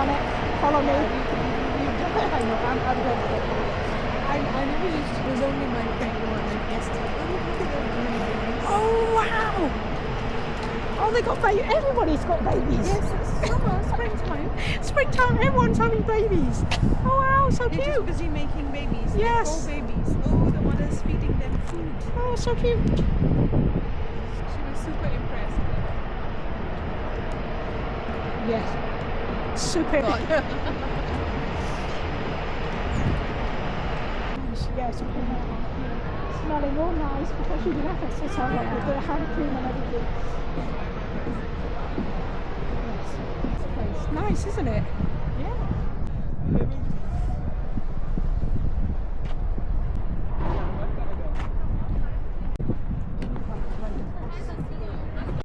done it. Follow me. I know, I'm done with it. I never used to, it was only my friend who was like, yesterday. Oh wow! Oh, they got babies. Everybody's got babies. Yes, it's summer, springtime. Springtime, everyone's having babies. Oh wow, so They're cute. just busy making babies. Yes. They're babies. Oh, the mother's feeding them food. Oh, so cute. She was super impressed. Yes. Super. Yes, smelling all nice because you didn't have to sit on it with the hand cream and everything. Yes. It's nice, isn't it?